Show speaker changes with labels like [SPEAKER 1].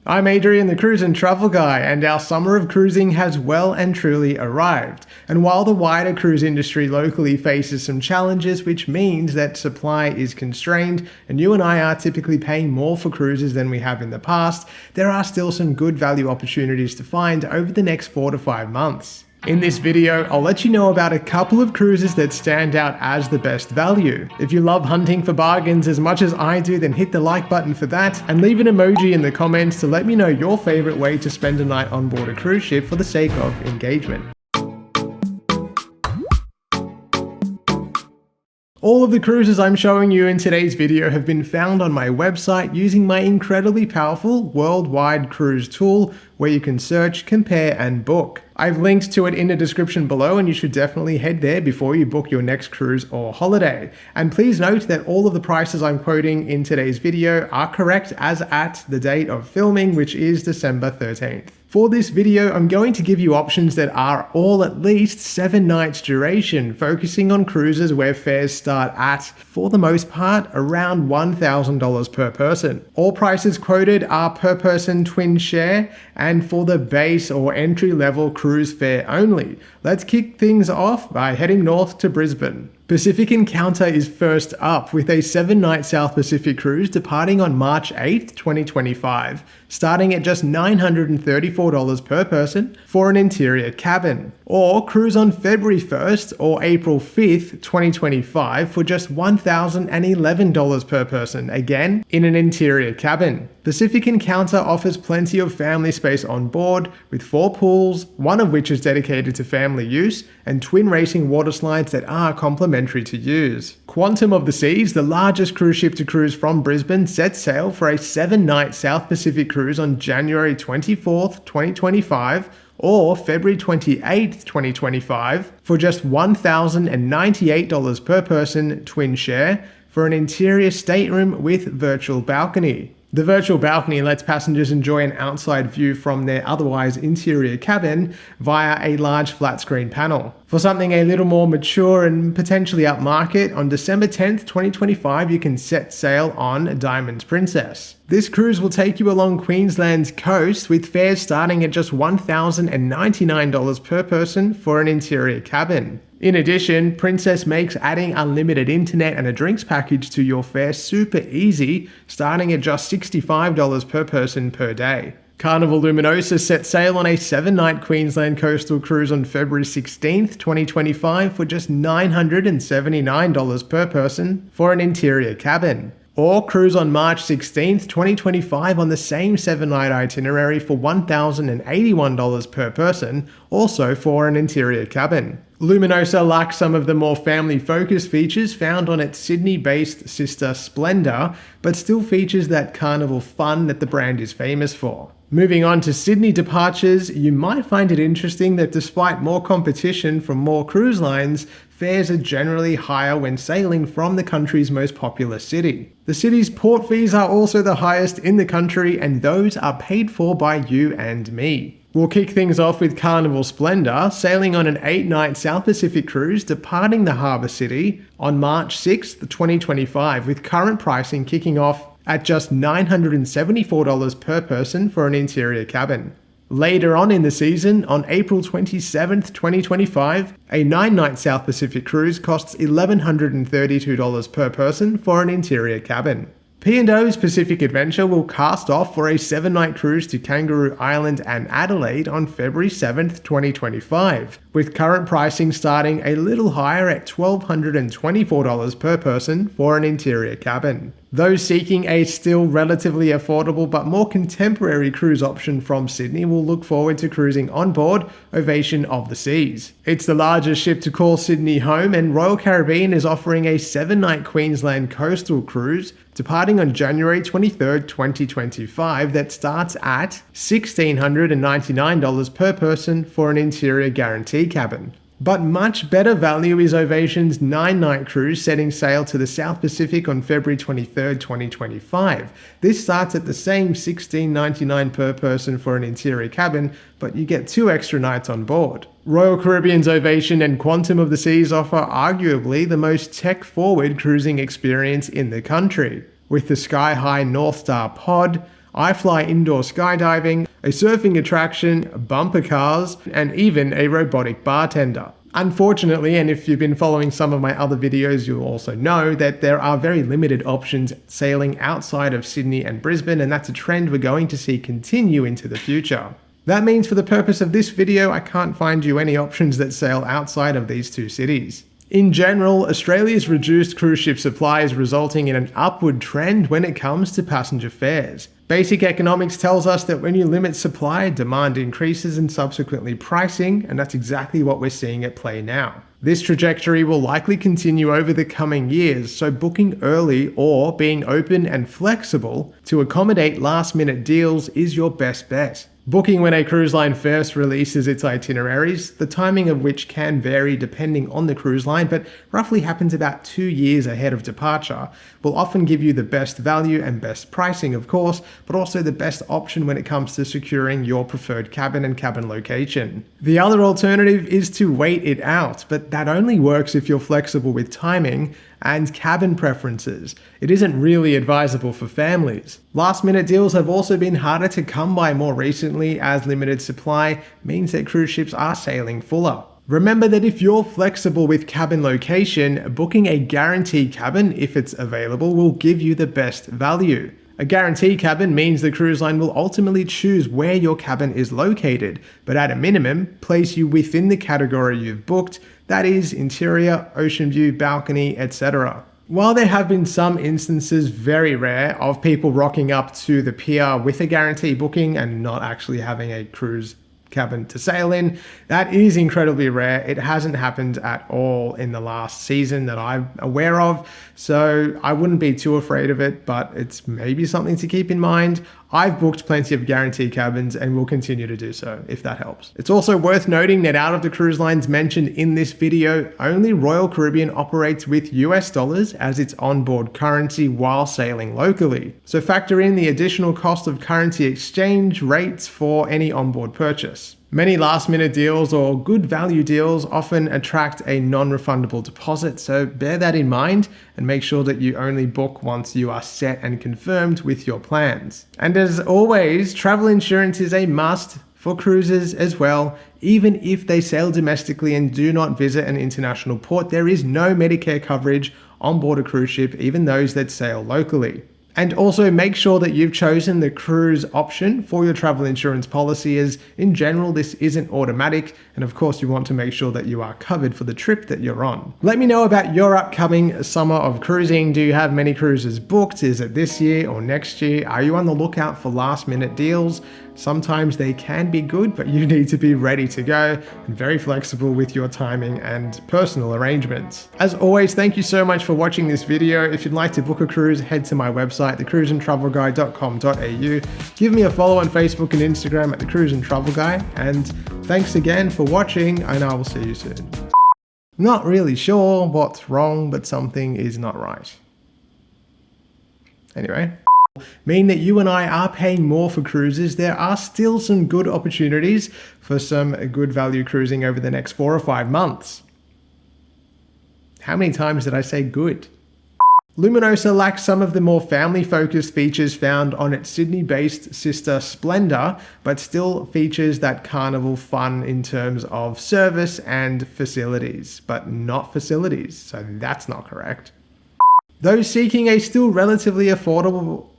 [SPEAKER 1] I'm Adrian, the Cruise and Travel Guy, and our summer of cruising has well and truly arrived. And while the wider cruise industry locally faces some challenges, which means that supply is constrained, and you and I are typically paying more for cruises than we have in the past, there are still some good value opportunities to find over the next 4 to 5 months. In this video, I'll let you know about a couple of cruises that stand out as the best value. If you love hunting for bargains as much as I do, then hit the like button for that, and leave an emoji in the comments to let me know your favorite way to spend a night on board a cruise ship for the sake of engagement. All of the cruises I'm showing you in today's video have been found on my website using my incredibly powerful worldwide cruise tool where you can search, compare, and book. I've linked to it in the description below, and you should definitely head there before you book your next cruise or holiday. And please note that all of the prices I'm quoting in today's video are correct as at the date of filming, which is December 13th. For this video, I'm going to give you options that are all at least 7 nights duration, focusing on cruises where fares start at, for the most part, around $1,000 per person. All prices quoted are per person twin share and for the base or entry level cruise fare only. Let's kick things off by heading north to Brisbane. Pacific Encounter is first up with a 7-night South Pacific cruise departing on March 8th, 2025, starting at just $934 per person for an interior cabin. Or cruise on February 1st or April 5th, 2025 for just $1,011 per person, again in an interior cabin. Pacific Encounter offers plenty of family space on board with 4 pools, one of which is dedicated to family use, and twin racing water slides that are complimentary to use. Quantum of the Seas, the largest cruise ship to cruise from Brisbane, sets sail for a 7-night South Pacific cruise on January 24th, 2025 or February 28th, 2025 for just $1,098 per person twin share for an interior stateroom with virtual balcony. The virtual balcony lets passengers enjoy an outside view from their otherwise interior cabin via a large flat screen panel. For something a little more mature and potentially upmarket, on December 10th, 2025, you can set sail on Diamond Princess. This cruise will take you along Queensland's coast with fares starting at just $1,099 per person for an interior cabin. In addition, Princess makes adding unlimited internet and a drinks package to your fare super easy, starting at just $65 per person per day. Carnival Luminosa set sail on a 7-night Queensland coastal cruise on February 16th, 2025 for just $979 per person for an interior cabin. Or cruise on March 16th, 2025 on the same 7-night itinerary for $1,081 per person, also for an interior cabin. Luminosa lacks some of the more family-focused features found on its Sydney-based sister Splendor, but still features that carnival fun that the brand is famous for. Moving on to Sydney departures, you might find it interesting that despite more competition from more cruise lines, fares are generally higher when sailing from the country's most popular city. The city's port fees are also the highest in the country, and those are paid for by you and me. We'll kick things off with Carnival Splendor, sailing on an 8-night South Pacific cruise departing the harbour city on March 6th, 2025, with current pricing kicking off at just $974 per person for an interior cabin. Later on in the season, on April 27th, 2025, a 9-night South Pacific cruise costs $1,132 per person for an interior cabin. P&O's Pacific Adventure will cast off for a 7-night cruise to Kangaroo Island and Adelaide on February 7th, 2025, with current pricing starting a little higher at $1,224 per person for an interior cabin. Those seeking a still relatively affordable but more contemporary cruise option from Sydney will look forward to cruising on board Ovation of the Seas. It's the largest ship to call Sydney home, and Royal Caribbean is offering a 7-night Queensland coastal cruise departing on January 23rd, 2025 that starts at $1,699 per person for an interior guarantee cabin. But much better value is Ovation's 9-night cruise setting sail to the South Pacific on February 23, 2025. This starts at the same $16.99 per person for an interior cabin, but you get 2 extra nights on board. Royal Caribbean's Ovation and Quantum of the Seas offer arguably the most tech-forward cruising experience in the country. With the sky-high North Star pod, I fly indoor skydiving, a surfing attraction, bumper cars, and even a robotic bartender. Unfortunately, and if you've been following some of my other videos, you'll also know that there are very limited options sailing outside of Sydney and Brisbane, and that's a trend we're going to see continue into the future. That means for the purpose of this video, I can't find you any options that sail outside of these two cities. In general, Australia's reduced cruise ship supply is resulting in an upward trend when it comes to passenger fares. Basic economics tells us that when you limit supply, demand increases and subsequently pricing, and that's exactly what we're seeing at play now. This trajectory will likely continue over the coming years, so booking early or being open and flexible to accommodate last-minute deals is your best bet. Booking when a cruise line first releases its itineraries, the timing of which can vary depending on the cruise line, but roughly happens about 2 years ahead of departure, will often give you the best value and best pricing, of course, but also the best option when it comes to securing your preferred cabin and cabin location. The other alternative is to wait it out, but that only works if you're flexible with timing and cabin preferences. It isn't really advisable for families. Last-minute deals have also been harder to come by more recently, as limited supply means that cruise ships are sailing fuller. Remember that if you're flexible with cabin location, booking a guaranteed cabin, if it's available, will give you the best value. A guaranteed cabin means the cruise line will ultimately choose where your cabin is located, but at a minimum, place you within the category you've booked, that is, interior, ocean view, balcony, etc. While there have been some instances, very rare, of people rocking up to the pier with a guarantee booking and not actually having a cruise cabin to sail in, that is incredibly rare. It hasn't happened at all in the last season that I'm aware of, so I wouldn't be too afraid of it, but it's maybe something to keep in mind. I've booked plenty of guaranteed cabins and will continue to do so, if that helps. It's also worth noting that out of the cruise lines mentioned in this video, only Royal Caribbean operates with US dollars as its onboard currency while sailing locally. So factor in the additional cost of currency exchange rates for any onboard purchase. Many last-minute deals or good value deals often attract a non-refundable deposit, so bear that in mind and make sure that you only book once you are set and confirmed with your plans. And as always, travel insurance is a must for cruisers as well. Even if they sail domestically and do not visit an international port, there is no Medicare coverage on board a cruise ship, even those that sail locally. And also make sure that you've chosen the cruise option for your travel insurance policy, as in general this isn't automatic, and of course you want to make sure that you are covered for the trip that you're on. Let me know about your upcoming summer of cruising. Do you have many cruises booked? Is it this year or next year? Are you on the lookout for last minute deals? Sometimes they can be good, but you need to be ready to go and very flexible with your timing and personal arrangements. As always, thank you so much for watching this video. If you'd like to book a cruise, head to my website, thecruiseandtravelguy.com.au. Give me a follow on Facebook and Instagram at thecruiseandtravelguy. And thanks again for watching, and I will see you soon. Not really sure what's wrong, but something is not right. Anyway. Mean that you and I are paying more for cruises, there are still some good opportunities for some good value cruising over the next 4 or 5 months. How many times did I say good? Luminosa lacks some of the more family-focused features found on its Sydney-based sister Splendor, but still features that Carnival fun in terms of service and facilities, but not facilities, so that's not correct. Those seeking a still relatively affordable